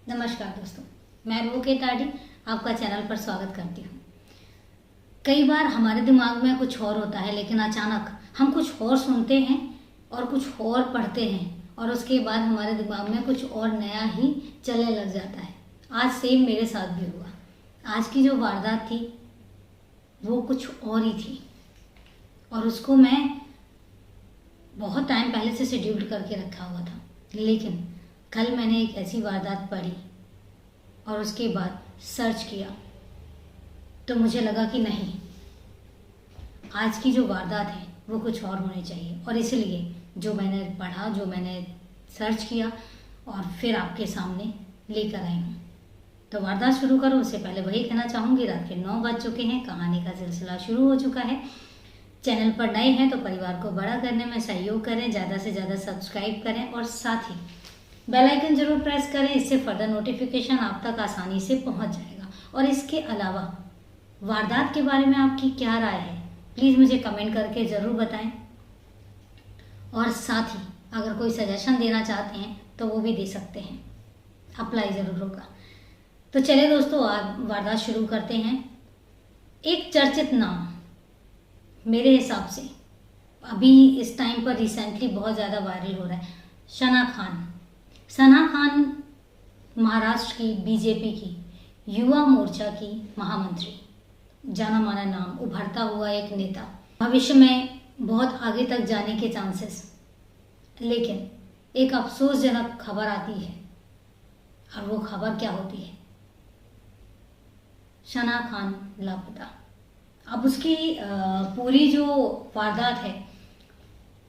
नमस्कार दोस्तों, मैं रूके ताड़ी आपका चैनल पर स्वागत करती हूँ। कई बार हमारे दिमाग में कुछ और होता है, लेकिन अचानक हम कुछ और सुनते हैं और कुछ और पढ़ते हैं और उसके बाद हमारे दिमाग में कुछ और नया ही चलने लग जाता है। आज सेम मेरे साथ भी हुआ। आज की जो वारदात थी वो कुछ और ही थी और उसको मैं बहुत टाइम पहले से शेड्यूल करके रखा हुआ था, लेकिन कल मैंने एक ऐसी वारदात पढ़ी और उसके बाद सर्च किया तो मुझे लगा कि नहीं, आज की जो वारदात है वो कुछ और होनी चाहिए। और इसलिए जो मैंने पढ़ा, जो मैंने सर्च किया और फिर आपके सामने लेकर आई हूँ। तो वारदात शुरू करूँ उससे पहले वही कहना चाहूँगी, रात के 9 बज चुके हैं, कहानी का सिलसिला शुरू हो चुका है। चैनल पर नए हैं तो परिवार को बड़ा करने में सहयोग करें, ज़्यादा से ज़्यादा सब्सक्राइब करें और साथ ही बेल आइकन जरूर प्रेस करें। इससे फर्दर नोटिफिकेशन आप तक आसानी से पहुंच जाएगा। और इसके अलावा वारदात के बारे में आपकी क्या राय है, प्लीज़ मुझे कमेंट करके ज़रूर बताएं। और साथ ही अगर कोई सजेशन देना चाहते हैं तो वो भी दे सकते हैं, अप्लाई ज़रूर होगा। तो चलिए दोस्तों, वारदात शुरू करते हैं। एक चर्चित नाम मेरे हिसाब से अभी इस टाइम पर रिसेंटली बहुत ज़्यादा वायरल हो रहा है, सना खान। सना खान महाराष्ट्र की बीजेपी की युवा मोर्चा की महामंत्री, जाना माना नाम, उभरता हुआ एक नेता, भविष्य में बहुत आगे तक जाने के चांसेस। लेकिन एक अफसोसजनक खबर आती है और वो खबर क्या होती है? सना खान लापता। अब उसकी पूरी जो वारदात है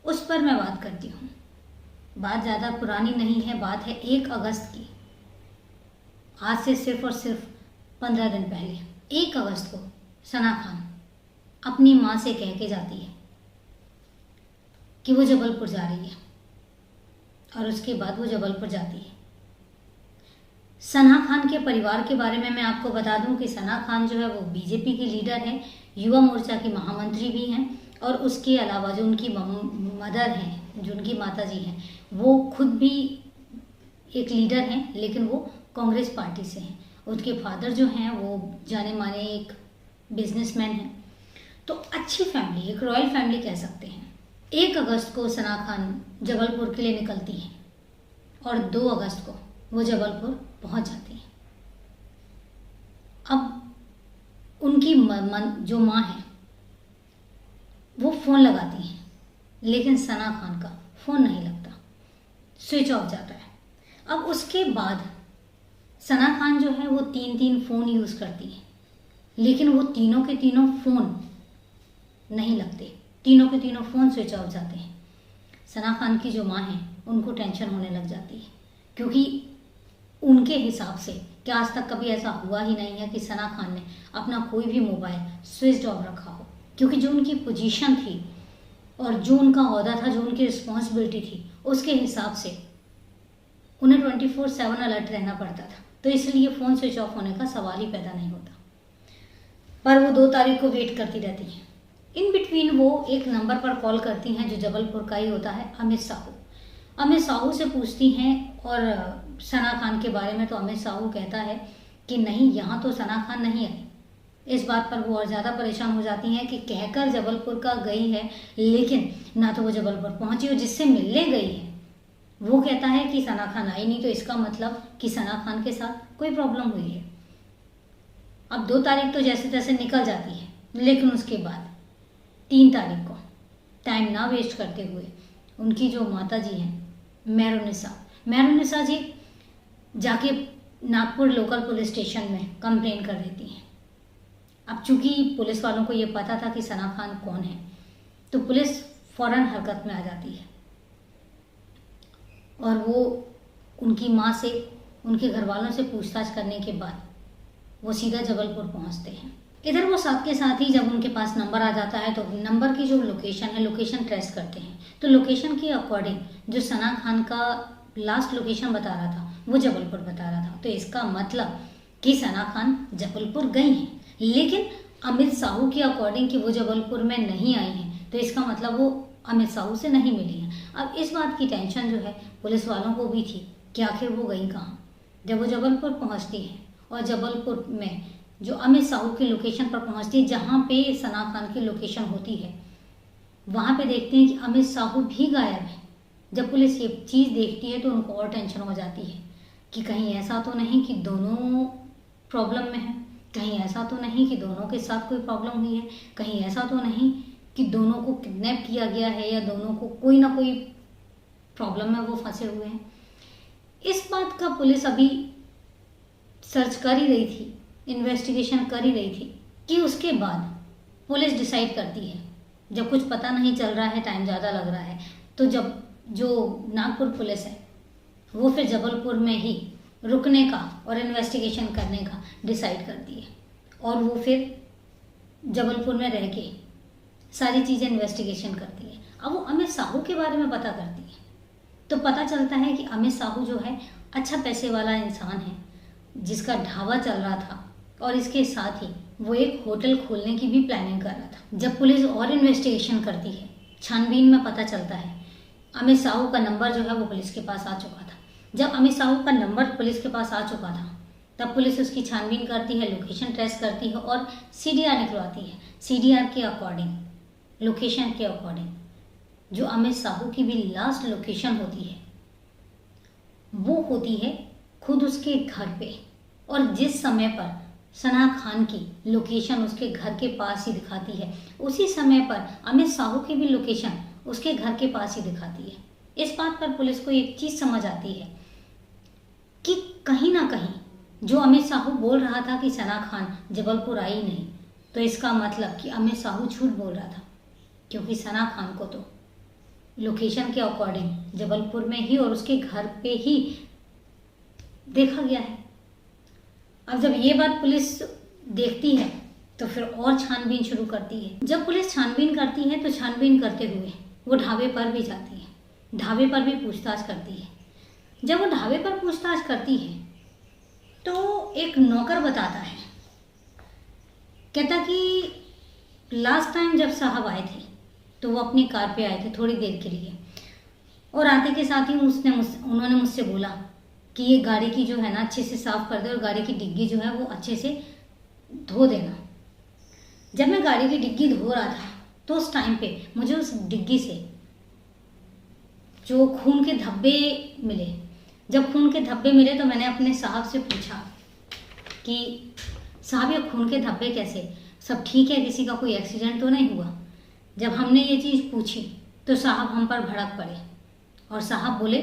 उस पर मैं बात करती हूँ। बात ज़्यादा पुरानी नहीं है, बात है 1 अगस्त की। आज से सिर्फ और सिर्फ 15 दिन पहले 1 अगस्त को सना खान अपनी माँ से कह के जाती है कि वो जबलपुर जा रही है और उसके बाद वो जबलपुर जाती है। सना खान के परिवार के बारे में मैं आपको बता दूं कि सना खान जो है वो बीजेपी की लीडर है, युवा मोर्चा की महामंत्री भी हैं और उसके अलावा जो उनकी मदर हैं, जो उनकी माताजी हैं, वो खुद भी एक लीडर हैं, लेकिन वो कांग्रेस पार्टी से हैं। उनके फादर जो हैं वो जाने माने एक बिजनेसमैन हैं। तो अच्छी फैमिली, एक रॉयल फैमिली कह सकते हैं। 1 अगस्त को सना खान जबलपुर के लिए निकलती हैं और 2 अगस्त को वो जबलपुर पहुंच जाती हैं। अब उनकी जो माँ है वो फ़ोन लगाती हैं, लेकिन सना खान का फ़ोन नहीं लगता, स्विच ऑफ जाता है। अब उसके बाद सना खान जो है वो 3 फ़ोन यूज़ करती है, लेकिन वो तीनों के तीनों फ़ोन नहीं लगते, तीनों के तीनों फ़ोन स्विच ऑफ जाते हैं। सना खान की जो माँ है उनको टेंशन होने लग जाती है, क्योंकि उनके हिसाब से क्या आज तक कभी ऐसा हुआ ही नहीं है कि सना खान ने अपना कोई भी मोबाइल स्विच ऑफ रखा हो। क्योंकि जो उनकी पोजीशन थी और जो उनका ओहदा था, जो उनकी रिस्पॉन्सिबिलिटी थी, उसके हिसाब से उन्हें 24/7 अलर्ट रहना पड़ता था। तो इसलिए फ़ोन स्विच ऑफ होने का सवाल ही पैदा नहीं होता। पर वो 2 तारीख को वेट करती रहती हैं। इन बिटवीन वो एक नंबर पर कॉल करती हैं जो जबलपुर का ही होता है, अमित साहू। अमित साहू से पूछती हैं और सना खान के बारे में तो अमित साहू कहता है कि नहीं, यहाँ तो सना खान नहीं आई। इस बात पर वो और ज़्यादा परेशान हो जाती हैं कि कहकर जबलपुर का गई है, लेकिन ना तो वो जबलपुर पहुंची और जिससे मिलने गई है वो कहता है कि सना खान आई नहीं, तो इसका मतलब कि सना खान के साथ कोई प्रॉब्लम हुई है। अब 2 तारीख तो जैसे तैसे निकल जाती है, लेकिन उसके बाद 3 तारीख को टाइम ना वेस्ट करते हुए उनकी जो माता जी हैं मेहरुन्निसा जी जाके नागपुर लोकल पुलिस स्टेशन में कंप्लेन कर देती हैं। अब चूंकि पुलिस वालों को ये पता था कि सना खान कौन है, तो पुलिस फौरन हरकत में आ जाती है और वो उनकी माँ से, उनके घर वालों से पूछताछ करने के बाद वो सीधा जबलपुर पहुंचते हैं। इधर वो साथ के साथ ही जब उनके पास नंबर आ जाता है तो नंबर की जो लोकेशन है, लोकेशन ट्रेस करते हैं। तो लोकेशन के अकॉर्डिंग जो सना खान का लास्ट लोकेशन बता रहा था वो जबलपुर बता रहा था। तो इसका मतलब कि सना खान जबलपुर गई हैं, लेकिन अमित साहू के अकॉर्डिंग कि वो जबलपुर में नहीं आई हैं, तो इसका मतलब वो अमित साहू से नहीं मिली हैं। अब इस बात की टेंशन जो है पुलिस वालों को भी थी कि आखिर वो गई कहाँ। जब वो जबलपुर पहुंचती है और जबलपुर में जो अमित साहू की लोकेशन पर पहुंचती है, जहाँ पे सना खान की लोकेशन होती है, वहाँ पे देखते हैं कि अमित साहू भी गायब है। जब पुलिस ये चीज़ देखती है तो उनको और टेंशन हो जाती है कि कहीं ऐसा तो नहीं कि दोनों प्रॉब्लम में है, कहीं ऐसा तो नहीं कि दोनों के साथ कोई प्रॉब्लम हुई है, कहीं ऐसा तो नहीं कि दोनों को किडनैप किया गया है या दोनों को कोई ना कोई प्रॉब्लम में वो फंसे हुए हैं। इस बात का पुलिस अभी सर्च कर ही रही थी, इन्वेस्टिगेशन कर ही रही थी कि उसके बाद पुलिस डिसाइड करती है, जब कुछ पता नहीं चल रहा है, टाइम ज़्यादा लग रहा है, तो जब जो नागपुर पुलिस है वो फिर जबलपुर में ही रुकने का और इन्वेस्टिगेशन करने का डिसाइड करती है और वो फिर जबलपुर में रह के सारी चीज़ें इन्वेस्टिगेशन करती है। अब वो अमित साहू के बारे में पता करती है तो पता चलता है कि अमित साहू जो है अच्छा पैसे वाला इंसान है, जिसका ढाबा चल रहा था और इसके साथ ही वो एक होटल खोलने की भी प्लानिंग कर रहा था। जब पुलिस और इन्वेस्टिगेशन करती है, छानबीन में पता चलता है अमित साहू का नंबर जो है वो पुलिस के पास आ चुका था। जब अमित साहू का नंबर पुलिस के पास आ चुका था तब पुलिस उसकी छानबीन करती है, लोकेशन ट्रेस करती है और सीडीआर निकलवाती है। सीडीआर के अकॉर्डिंग, लोकेशन के अकॉर्डिंग जो अमित साहू की भी लास्ट लोकेशन होती है वो होती है खुद उसके घर पे, और जिस समय पर सना खान की लोकेशन उसके घर के पास ही दिखाती है, उसी समय पर अमित साहू की भी लोकेशन उसके घर के पास ही दिखाती है। इस बात पर पुलिस को एक चीज़ समझ आती है कि कहीं ना कहीं जो अमित साहू बोल रहा था कि सना खान जबलपुर आई नहीं, तो इसका मतलब कि अमित साहू झूठ बोल रहा था, क्योंकि सना खान को तो लोकेशन के अकॉर्डिंग जबलपुर में ही और उसके घर पे ही देखा गया है। अब जब ये बात पुलिस देखती है तो फिर और छानबीन शुरू करती है। जब पुलिस छानबीन करती है तो छानबीन करते हुए वो ढाबे पर भी जाती है, ढाबे पर भी पूछताछ करती है। जब वो ढाबे पर पूछताछ करती है तो एक नौकर बताता है, कहता कि लास्ट टाइम जब साहब आए थे तो वो अपनी कार पे आए थे थोड़ी देर के लिए, और आते के साथ ही उन्होंने मुझसे बोला कि ये गाड़ी की जो है ना अच्छे से साफ़ कर दे और गाड़ी की डिग्गी जो है वो अच्छे से धो देना। जब मैं गाड़ी की डिग्गी धो रहा था तो उस टाइम पे मुझे उस डिग्गी से जो खून के धब्बे मिले। जब खून के धब्बे मिले तो मैंने अपने साहब से पूछा कि साहब ये खून के धब्बे कैसे, सब ठीक है, किसी का कोई एक्सीडेंट तो नहीं हुआ। जब हमने ये चीज़ पूछी तो साहब हम पर भड़क पड़े और साहब बोले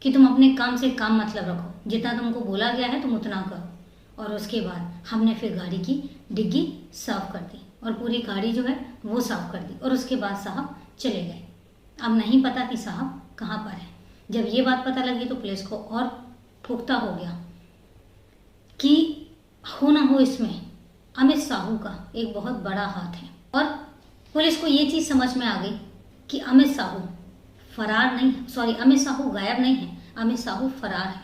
कि तुम अपने काम से काम मतलब रखो, जितना तुमको बोला गया है तुम उतना करो। और उसके बाद हमने फिर गाड़ी की डिग्गी साफ़ कर दी और पूरी गाड़ी जो है वो साफ़ कर दी और उसके बाद साहब चले गए। अब नहीं पता कि साहब कहाँ पर है। जब ये बात पता लगी तो पुलिस को और पुख्ता हो गया कि हो ना हो इसमें अमित साहू का एक बहुत बड़ा हाथ है। और पुलिस को ये चीज़ समझ में आ गई कि अमित साहू फरार नहीं, अमित साहू गायब नहीं है, अमित साहू फरार है।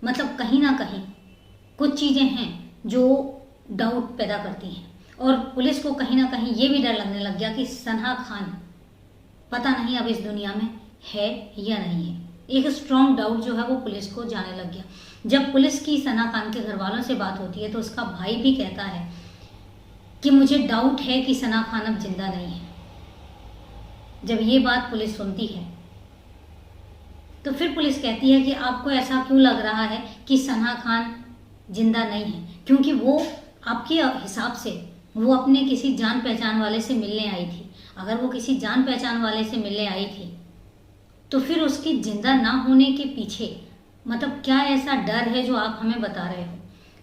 मतलब कहीं ना कहीं कुछ चीज़ें हैं जो डाउट पैदा करती हैं और पुलिस को कहीं ना कहीं ये भी डर लगने लग गया कि सना खान पता नहीं अब इस दुनिया में है या नहीं है। एक स्ट्रॉन्ग डाउट जो है वो पुलिस को जाने लग गया। जब पुलिस की सना खान के घर वालों से बात होती है तो उसका भाई भी कहता है कि मुझे डाउट है कि सना खान अब जिंदा नहीं है। जब ये बात पुलिस सुनती है तो फिर पुलिस कहती है कि आपको ऐसा क्यों लग रहा है कि सना खान जिंदा नहीं है, क्योंकि वो आपके हिसाब से वो अपने किसी जान पहचान वाले से मिलने आई थी। अगर वो किसी जान पहचान वाले से मिलने आई थी तो फिर उसकी जिंदा ना होने के पीछे मतलब क्या ऐसा डर है जो आप हमें बता रहे हो।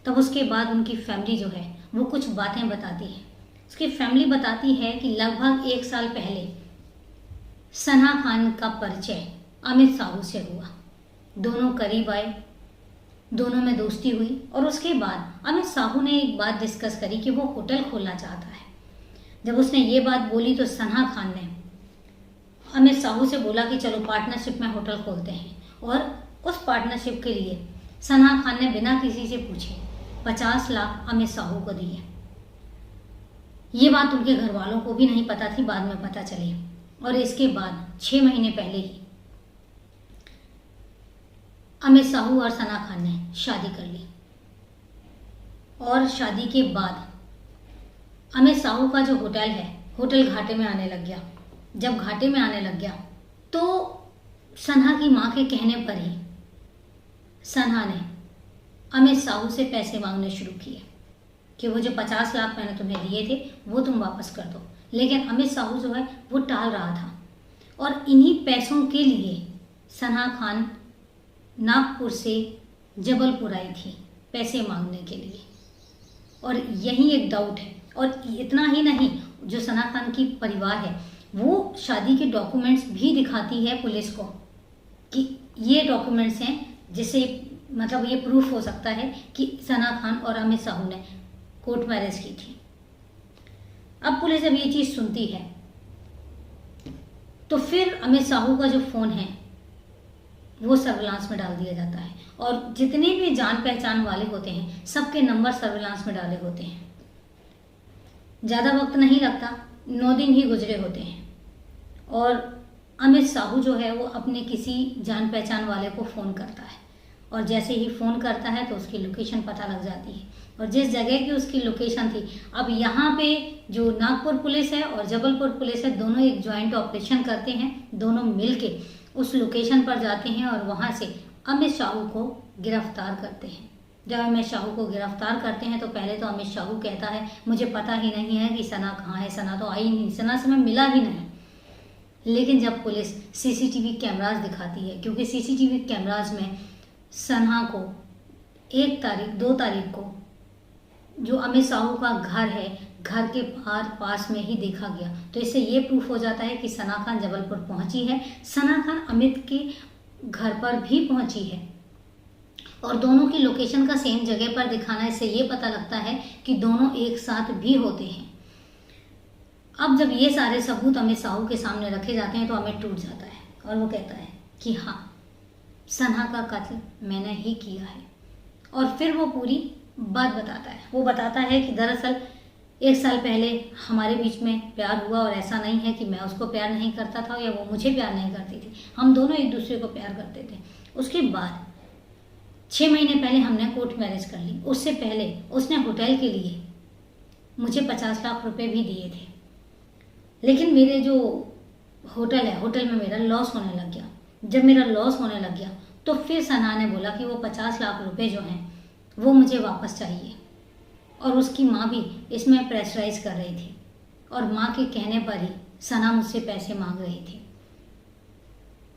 तब उसके बाद उनकी फैमिली जो है वो कुछ बातें बताती है। उसकी फैमिली बताती है कि लगभग 1 साल पहले सना खान का परिचय अमित साहू से हुआ, दोनों करीब आए, दोनों में दोस्ती हुई और उसके बाद अमित साहू ने एक बात डिस्कस करी कि वो होटल खोलना चाहता है। जब उसने ये बात बोली तो सना खान ने अमित साहू से बोला कि चलो पार्टनरशिप में होटल खोलते हैं, और उस पार्टनरशिप के लिए सना खान ने बिना किसी से पूछे 50 लाख अमित साहू को दिए। ये बात उनके घर वालों को भी नहीं पता थी, बाद में पता चली। और इसके बाद 6 महीने पहले ही अमित साहू और सना खान ने शादी कर ली और शादी के बाद अमित साहू का जो होटल है, होटल घाटे में आने लग गया। जब घाटे में आने लग गया तो सना की माँ के कहने पर ही सना ने अमित साहू से पैसे मांगने शुरू किए कि वो जो 50 लाख मैंने तुम्हें दिए थे वो तुम वापस कर दो। लेकिन अमित साहू जो है वो टाल रहा था और इन्हीं पैसों के लिए सना खान नागपुर से जबलपुर आई थी पैसे मांगने के लिए। और यही एक डाउट है। और इतना ही नहीं, जो सना खान की परिवार है वो शादी के डॉक्यूमेंट्स भी दिखाती है पुलिस को कि ये डॉक्यूमेंट्स हैं जिससे मतलब ये प्रूफ हो सकता है कि सना खान और अमित साहू ने कोर्ट मैरिज की थी। अब पुलिस जब ये चीज़ सुनती है तो फिर अमित साहू का जो फ़ोन है वो सर्विलांस में डाल दिया जाता है और जितने भी जान पहचान वाले होते हैं सबके नंबर सर्विलांस में डाले होते हैं। ज़्यादा वक्त नहीं लगता, 9 दिन ही गुजरे होते हैं और अमित साहू जो है वो अपने किसी जान पहचान वाले को फ़ोन करता है और जैसे ही फ़ोन करता है तो उसकी लोकेशन पता लग जाती है और जिस जगह की उसकी लोकेशन थी। अब यहाँ पे जो नागपुर पुलिस है और जबलपुर पुलिस है दोनों एक ज्वाइंट ऑपरेशन करते हैं, दोनों मिलके उस लोकेशन पर जाते हैं और वहाँ से अमित साहू को गिरफ्तार करते हैं। जब अमित साहू को गिरफ्तार करते हैं तो पहले तो अमित साहू कहता है मुझे पता ही नहीं है कि सना कहाँ है, सना तो आई नहीं, सना से मैं मिला ही नहीं। लेकिन जब पुलिस सीसीटीवी कैमरास दिखाती है, क्योंकि सीसीटीवी कैमरास में सना को 1 तारीख 2 तारीख को जो अमित साहू का घर है घर के पास में ही देखा गया, तो इससे ये प्रूफ हो जाता है कि सना खान जबलपुर पहुंची है। सना खान अमित के घर पर भी पहुंची है और दोनों की लोकेशन का सेम जगह पर दिखाना, इससे ये पता लगता है कि दोनों एक साथ भी होते हैं। अब जब ये सारे सबूत अमित साहू के सामने रखे जाते हैं तो अमित टूट जाता है और वो कहता है कि हाँ, सना का कत्ल मैंने ही किया है। और फिर वो पूरी बात बताता है। वो बताता है कि दरअसल 1 साल पहले हमारे बीच में प्यार हुआ और ऐसा नहीं है कि मैं उसको प्यार नहीं करता था या वो मुझे प्यार नहीं करती थी, हम दोनों एक दूसरे को प्यार करते थे। उसके बाद 6 महीने पहले हमने कोर्ट मैरिज कर ली। उससे पहले उसने होटल के लिए मुझे 50 लाख रुपए भी दिए थे, लेकिन मेरे जो होटल है होटल में मेरा लॉस होने लग गया। जब मेरा लॉस होने लग गया तो फिर सना ने बोला कि वो 50 लाख रुपए जो हैं वो मुझे वापस चाहिए और उसकी माँ भी इसमें प्रेशराइज कर रही थी और माँ के कहने पर ही सना मुझसे पैसे मांग रही थी।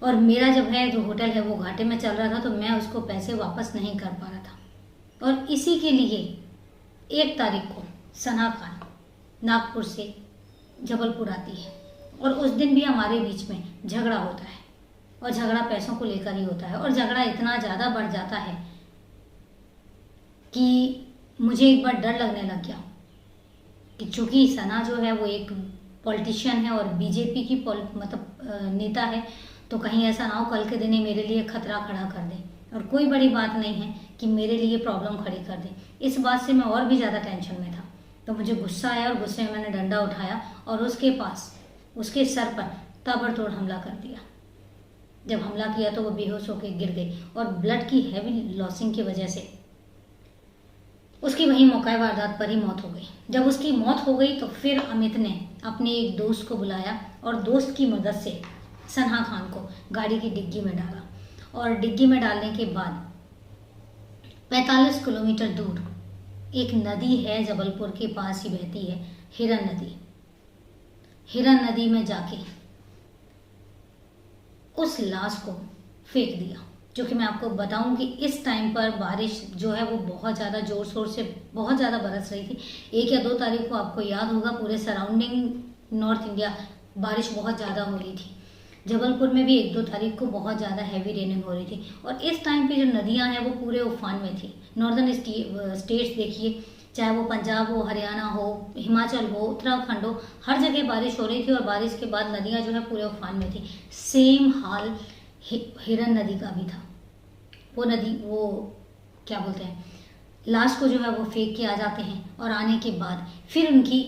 और मेरा जब है जो होटल है वो घाटे में चल रहा था तो मैं उसको पैसे वापस नहीं कर पा रहा था और इसी के लिए 1 तारीख को सना खान नागपुर से जबलपुर आती है और उस दिन भी हमारे बीच में झगड़ा होता है और झगड़ा पैसों को लेकर ही होता है और झगड़ा इतना ज़्यादा बढ़ जाता है कि मुझे एक बार डर लगने लग गया कि चूँकि सना जो है वो एक पॉलिटिशियन है और बीजेपी की नेता है, तो कहीं ऐसा ना हो कल के दिन ही मेरे लिए खतरा खड़ा कर दे। और कोई बड़ी बात नहीं है कि मेरे लिए प्रॉब्लम खड़ी कर दे। इस बात से मैं और भी ज़्यादा टेंशन में था। तो मुझे गुस्सा आया और गुस्से में मैंने डंडा उठाया और उसके सर पर ताबड़तोड़ हमला कर दिया। जब हमला किया तो वो बेहोश होकर गिर गई और ब्लड की हैवी लॉसिंग की वजह से उसकी वहीं मौका वारदात पर ही मौत हो गई। जब उसकी मौत हो गई तो फिर अमित ने अपने एक दोस्त को बुलाया और दोस्त की मदद से सना खान को गाड़ी की डिग्गी में डाला और डिग्गी में डालने के बाद 45 किलोमीटर दूर एक नदी है जबलपुर के पास ही बहती है, हिरन नदी। हिरन नदी में जाके उस लाश को फेंक दिया। जो कि मैं आपको बताऊं कि इस टाइम पर बारिश जो है वो बहुत ज़्यादा ज़ोर शोर से बहुत ज़्यादा बरस रही थी। 1 या 2 तारीख को आपको याद होगा पूरे सराउंडिंग नॉर्थ इंडिया बारिश बहुत ज़्यादा हो रही थी। जबलपुर में भी 1-2 तारीख को बहुत ज़्यादा हैवी रेनिंग हो रही थी और इस टाइम पे जो नदियां हैं वो पूरे उफान में थी। नॉर्दर्न स्टेट्स देखिए, चाहे वो पंजाब हो, हरियाणा हो, हिमाचल हो, उत्तराखंड हो, हर जगह बारिश हो रही थी और बारिश के बाद नदियाँ जो है पूरे उफान में थी। सेम हाल हिरन नदी का भी था। वो नदी वो क्या बोलते हैं, लाश को जो है वो फेंक के आ जाते हैं और आने के बाद फिर उनकी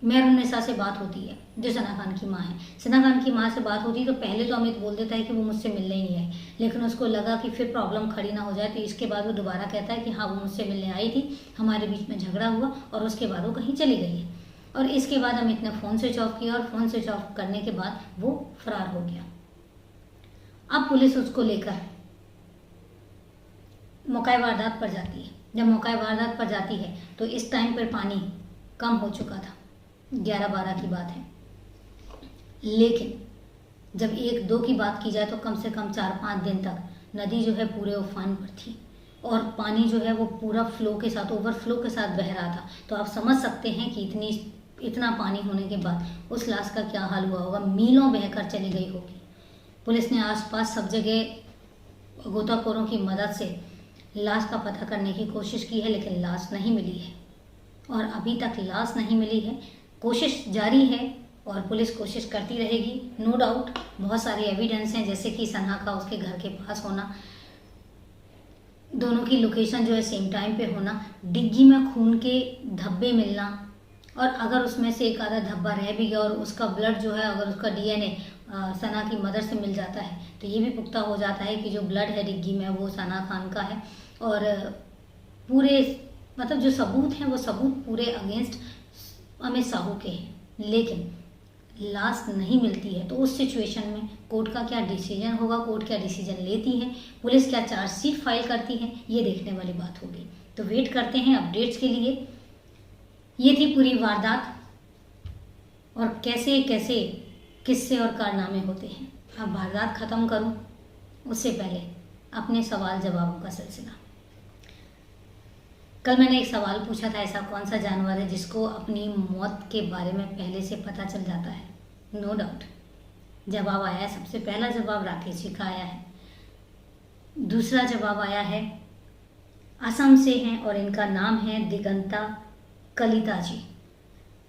मेहरुन्निसा से बात होती है, जो सना खान की माँ है। सना खान की माँ से बात होती है तो पहले तो अमित बोल देता है कि वो मुझसे मिलने ही नहीं आई, लेकिन उसको लगा कि फिर प्रॉब्लम खड़ी ना हो जाए, तो इसके बाद वो दोबारा कहता है कि हाँ वो मुझसे मिलने आई थी, हमारे बीच में झगड़ा हुआ और उसके बाद वो कहीं चली गई है। और इसके बाद अमित ने फ़ोन स्विच ऑफ किया और फ़ोन स्विच ऑफ करने के बाद वो फरार हो गया। अब पुलिस उसको लेकर मौका वारदात पर जाती है। जब मौका वारदात पर जाती है तो इस टाइम पर पानी कम हो चुका था, 11-12 की बात है। लेकिन जब 1-2 की बात की जाए तो कम से कम 4-5 दिन तक नदी जो है पूरे उफान पर थी और पानी जो है वो पूरा फ्लो के साथ, ओवरफ्लो के साथ बह रहा था। तो आप समझ सकते हैं कि इतना पानी होने के बाद उस लाश का क्या हाल हुआ होगा, मीलों बहकर चली गई होगी। पुलिस ने आसपास सब जगह गोताखोरों की मदद से लाश का पता करने की कोशिश की है, लेकिन लाश नहीं मिली है और अभी तक लाश नहीं मिली है। कोशिश जारी है और पुलिस कोशिश करती रहेगी। नो डाउट बहुत सारे एविडेंस हैं, जैसे कि सना का उसके घर के पास होना, दोनों की लोकेशन जो है सेम टाइम पे होना, डिग्गी में खून के धब्बे मिलना, और अगर उसमें से एक आधा धब्बा रह भी गया और उसका ब्लड जो है, अगर उसका डीएनए सना की मदर से मिल जाता है तो ये भी पुख्ता हो जाता है कि जो ब्लड है डिग्गी में वो सना खान का है। और पूरे मतलब जो सबूत हैं वो सबूत पूरे अगेंस्ट अमित साहू के हैं। लेकिन लाश नहीं मिलती है तो उस सिचुएशन में कोर्ट का क्या डिसीजन होगा, कोर्ट क्या डिसीजन लेती है, पुलिस क्या चार्जशीट फाइल करती है, ये देखने वाली बात होगी। तो वेट करते हैं अपडेट्स के लिए। ये थी पूरी वारदात और कैसे कैसे किस्से और कारनामे होते हैं। अब वारदात ख़त्म करूं उससे पहले अपने सवाल जवाबों का सिलसिला। कल मैंने एक सवाल पूछा था, ऐसा कौन सा जानवर है जिसको अपनी मौत के बारे में पहले से पता चल जाता है। नो डाउट जवाब आया है, सबसे पहला जवाब राकेश जी का आया है। दूसरा जवाब आया है असम से हैं और इनका नाम है दिगंता कलिता जी।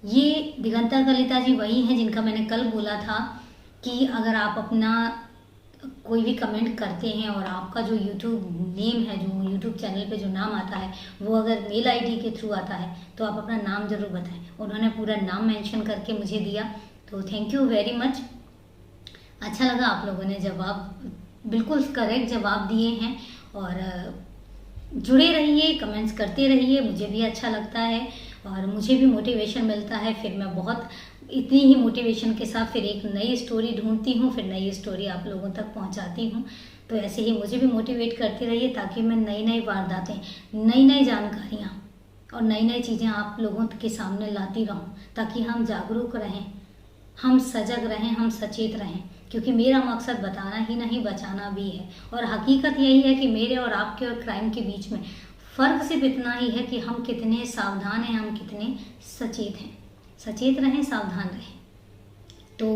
ये दिगंता कलिता जी वही हैं जिनका मैंने कल बोला था कि अगर आप अपना कोई भी कमेंट करते हैं और आपका जो यूट्यूब नेम है, जो यूट्यूब चैनल पे जो नाम आता है वो अगर मेल आईडी के थ्रू आता है तो आप अपना नाम ज़रूर बताएं। उन्होंने पूरा नाम मेंशन करके मुझे दिया, तो थैंक यू वेरी मच। अच्छा लगा, आप लोगों ने जवाब बिल्कुल करेक्ट जवाब दिए हैं और जुड़े रहिए, कमेंट्स करते रहिए, मुझे भी अच्छा लगता है और मुझे भी मोटिवेशन मिलता है। फिर मैं बहुत इतनी ही मोटिवेशन के साथ फिर एक नई स्टोरी ढूंढती हूँ, फिर नई स्टोरी आप लोगों तक पहुँचाती हूँ। तो ऐसे ही मुझे भी मोटिवेट करते रहिए ताकि मैं नई नई वारदातें, नई नई जानकारियाँ और नई नई चीज़ें आप लोगों के सामने लाती रहूँ, ताकि हम जागरूक रहें, हम सजग रहें, हम सचेत रहें। क्योंकि मेरा मकसद बताना ही नहीं, बचाना भी है। और हकीकत यही है कि मेरे और आपके और क्राइम के बीच में फ़र्क सिर्फ इतना ही है कि हम कितने सावधान हैं, हम कितने सचेत हैं। सचेत रहें, सावधान रहें। तो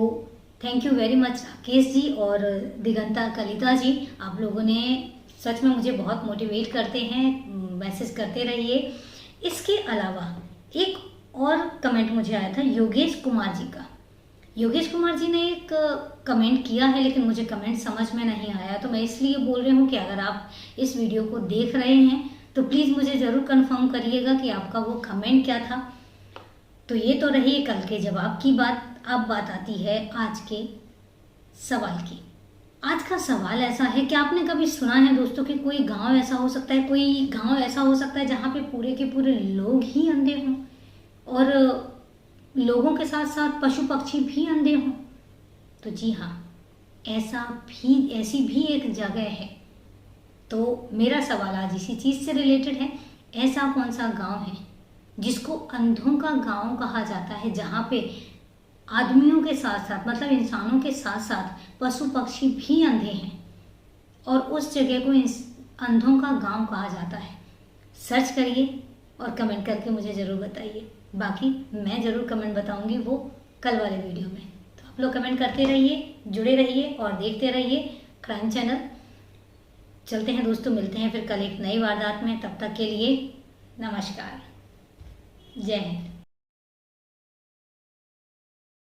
thank you very much Rakesh ji और दिगंता कलिता जी, आप लोगों ने सच में मुझे बहुत मोटिवेट करते हैं, मैसेज करते रहिए। इसके अलावा एक और कमेंट मुझे आया था योगेश कुमार जी का। योगेश कुमार जी ने एक कमेंट किया है, लेकिन मुझे कमेंट समझ में नहीं आया, तो मैं इसलिए बोल रही हूँ कि अगर आप इस वीडियो को देख रहे हैं तो प्लीज़ मुझे ज़रूर कंफर्म करिएगा कि आपका वो कमेंट क्या था। तो ये तो रही कल के जवाब की बात। अब बात आती है आज के सवाल की। आज का सवाल ऐसा है कि आपने कभी सुना है दोस्तों कि कोई गांव ऐसा हो सकता है, कोई गांव ऐसा हो सकता है जहाँ पे पूरे के पूरे लोग ही अंधे हों और लोगों के साथ साथ पशु पक्षी भी अंधे हों? तो जी हाँ, ऐसी भी एक जगह है। तो मेरा सवाल आज इसी चीज़ से रिलेटेड है। ऐसा कौन सा गांव है जिसको अंधों का गांव कहा जाता है, जहाँ पे आदमियों के साथ साथ मतलब इंसानों के साथ साथ पशु पक्षी भी अंधे हैं और उस जगह को अंधों का गांव कहा जाता है? सर्च करिए और कमेंट करके मुझे ज़रूर बताइए। बाकी मैं ज़रूर कमेंट बताऊंगी वो कल वाले वीडियो में। तो आप लोग कमेंट करते रहिए, जुड़े रहिए और देखते रहिए क्राइम चैनल। चलते हैं दोस्तों, मिलते हैं फिर कल एक नई वारदात में। तब तक के लिए नमस्कार, जय हिंद।